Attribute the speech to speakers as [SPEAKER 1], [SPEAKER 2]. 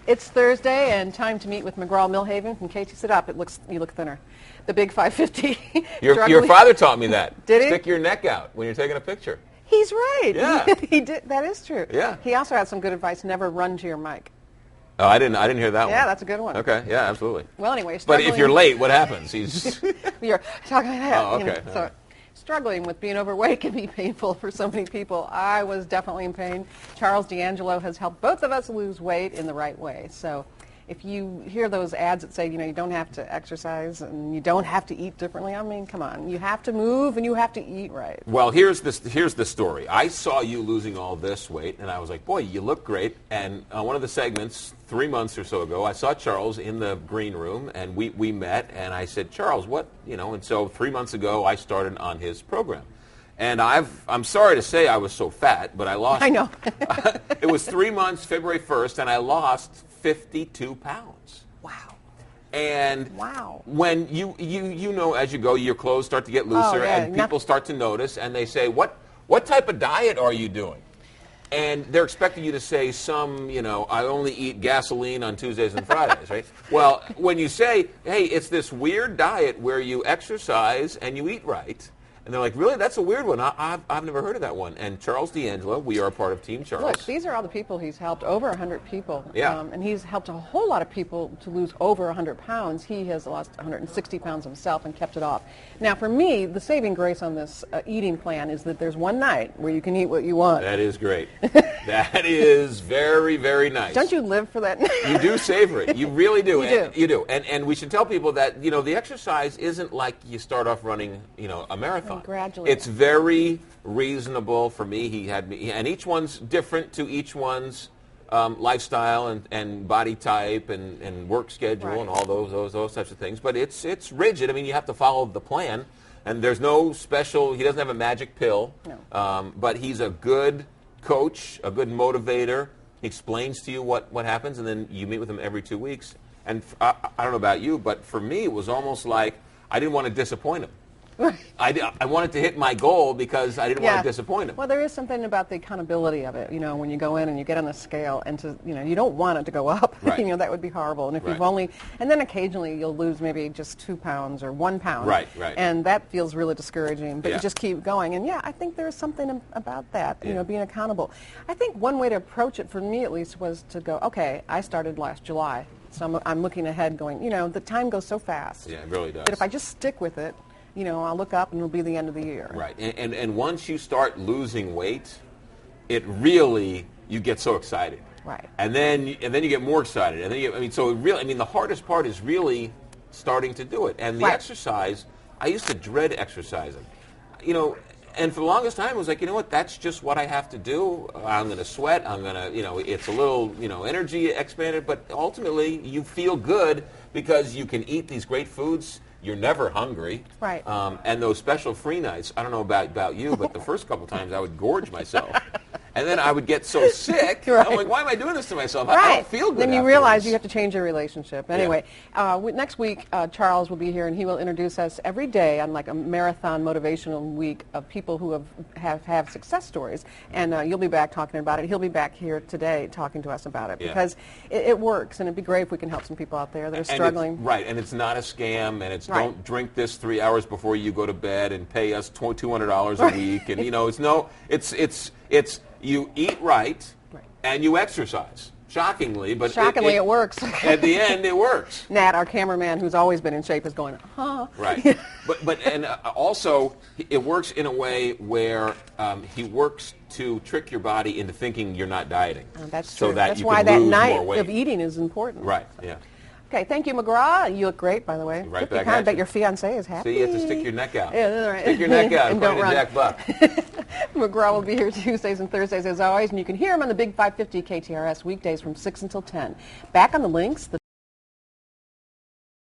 [SPEAKER 1] It's Thursday and time to meet with McGraw Milhaven. In case you sit up, you look thinner. The big 550.
[SPEAKER 2] Your father taught me that.
[SPEAKER 1] Did he?
[SPEAKER 2] Stick your neck out when you're taking a picture.
[SPEAKER 1] He's right.
[SPEAKER 2] Yeah.
[SPEAKER 1] He did. That is true.
[SPEAKER 2] Yeah.
[SPEAKER 1] He also had some good advice. Never run to your mic.
[SPEAKER 2] Oh, I didn't hear that one.
[SPEAKER 1] Yeah, that's a good one.
[SPEAKER 2] Okay. Yeah, absolutely.
[SPEAKER 1] Well, anyway,
[SPEAKER 2] But if you're late, what happens? He's
[SPEAKER 1] you're talking like that.
[SPEAKER 2] Oh, okay.
[SPEAKER 1] So, struggling with being overweight can be painful for so many people. I was definitely in pain. Charles D'Angelo has helped both of us lose weight in the right way. So if you hear those ads that say, you don't have to exercise and you don't have to eat differently, I mean, come on. You have to move and you have to eat right.
[SPEAKER 2] Well, here's the story. I saw you losing all this weight, and I was like, boy, you look great. And on one of the segments, 3 months or so ago, I saw Charles in the green room, and we met, and I said, Charles, what, and so 3 months ago, I started on his program. And I'm sorry to say I was so fat, but I lost.
[SPEAKER 1] I know.
[SPEAKER 2] It was 3 months, February 1st, and I lost 52 pounds.
[SPEAKER 1] Wow.
[SPEAKER 2] And
[SPEAKER 1] wow.
[SPEAKER 2] When you know as you go, your clothes start to get looser, and people start to notice, and they say, what type of diet are you doing? And they're expecting you to say I only eat gasoline on Tuesdays and Fridays, right? Well, when you say, hey, it's this weird diet where you exercise and you eat right, and they're like, really? That's a weird one. I've never heard of that one. And Charles D'Angelo, we are a part of Team Charles.
[SPEAKER 1] Look, these are all the people he's helped, over 100 people.
[SPEAKER 2] Yeah.
[SPEAKER 1] And he's helped a whole lot of people to lose over 100 pounds. He has lost 160 pounds himself and kept it off. Now, for me, the saving grace on this eating plan is that there's one night where you can eat what you want.
[SPEAKER 2] That is great. That is very, very nice.
[SPEAKER 1] Don't you live for that?
[SPEAKER 2] You do savor it. You really do.
[SPEAKER 1] You
[SPEAKER 2] do. And we should tell people that, the exercise isn't like you start off running, a marathon.
[SPEAKER 1] Gradually.
[SPEAKER 2] It's very reasonable for me. He had me, and each one's different to each one's lifestyle and body type and work schedule and all those types of things. But it's rigid. I mean, you have to follow the plan, and there's no special. He doesn't have a magic pill.
[SPEAKER 1] No.
[SPEAKER 2] But he's a good coach, a good motivator. He explains to you what happens, and then you meet with him every 2 weeks. And I don't know about you, but for me, it was almost like I didn't want to disappoint him. I wanted to hit my goal because I didn't want to disappoint him.
[SPEAKER 1] Well, there is something about the accountability of it. When you go in and you get on the scale, and you don't want it to go up.
[SPEAKER 2] Right.
[SPEAKER 1] That would be horrible. And if you've only, and then occasionally you'll lose maybe just 2 pounds or 1 pound.
[SPEAKER 2] Right.
[SPEAKER 1] And that feels really discouraging. But
[SPEAKER 2] Yeah.
[SPEAKER 1] you just keep going. And I think there's something about that. Being accountable. I think one way to approach it, for me at least, was to go, okay, I started last July, so I'm looking ahead, going, the time goes so fast.
[SPEAKER 2] Yeah, it really does.
[SPEAKER 1] That if I just stick with it, I'll look up and it'll be the end of the year.
[SPEAKER 2] Right, and once you start losing weight, it really, you get so excited.
[SPEAKER 1] Right.
[SPEAKER 2] And then you get more excited, and then the hardest part is really starting to do it. And the exercise, I used to dread exercising, and for the longest time, I was like, what? That's just what I have to do. I'm going to sweat. I'm going to, it's a little, energy expanded, but ultimately you feel good because you can eat these great foods. You're never hungry.
[SPEAKER 1] Right.
[SPEAKER 2] And those special free nights, I don't know about you, but the first couple times I would gorge myself. And then I would get so sick.
[SPEAKER 1] Right.
[SPEAKER 2] I'm like, why am I doing this to myself?
[SPEAKER 1] Right.
[SPEAKER 2] I don't feel good
[SPEAKER 1] Then you
[SPEAKER 2] afterwards.
[SPEAKER 1] realize you have to change your relationship. Anyway, next week, Charles will be here, and he will introduce us every day on like a marathon motivational week of people who have success stories. And you'll be back talking about it. He'll be back here today talking to us about it because it works, and it'd be great if we can help some people out there that are struggling.
[SPEAKER 2] Right, and it's not a scam, and it's don't drink this 3 hours before you go to bed and pay us $200 a week. And, it's you eat right, and you exercise. Shockingly, but
[SPEAKER 1] it works.
[SPEAKER 2] At the end, it works.
[SPEAKER 1] Nat, our cameraman, who's always been in shape, is going, huh?
[SPEAKER 2] Right, but also it works in a way where he works to trick your body into thinking you're not dieting.
[SPEAKER 1] That's true.
[SPEAKER 2] So that
[SPEAKER 1] that's
[SPEAKER 2] you
[SPEAKER 1] why
[SPEAKER 2] can
[SPEAKER 1] that
[SPEAKER 2] lose
[SPEAKER 1] night
[SPEAKER 2] more weight.
[SPEAKER 1] of eating is important.
[SPEAKER 2] Right. Yeah.
[SPEAKER 1] Okay, thank you, McGraw. You look great, by the way.
[SPEAKER 2] Right
[SPEAKER 1] 50
[SPEAKER 2] back
[SPEAKER 1] pounds.
[SPEAKER 2] at
[SPEAKER 1] Bet
[SPEAKER 2] you.
[SPEAKER 1] your fiancé is happy.
[SPEAKER 2] So you have to stick your neck out.
[SPEAKER 1] Yeah, that's right.
[SPEAKER 2] Stick your neck out
[SPEAKER 1] and don't run.
[SPEAKER 2] Jack Buck.
[SPEAKER 1] McGraw will be here Tuesdays and Thursdays as always, and you can hear him on the Big 550 KTRS weekdays from 6 until 10. Back on the links.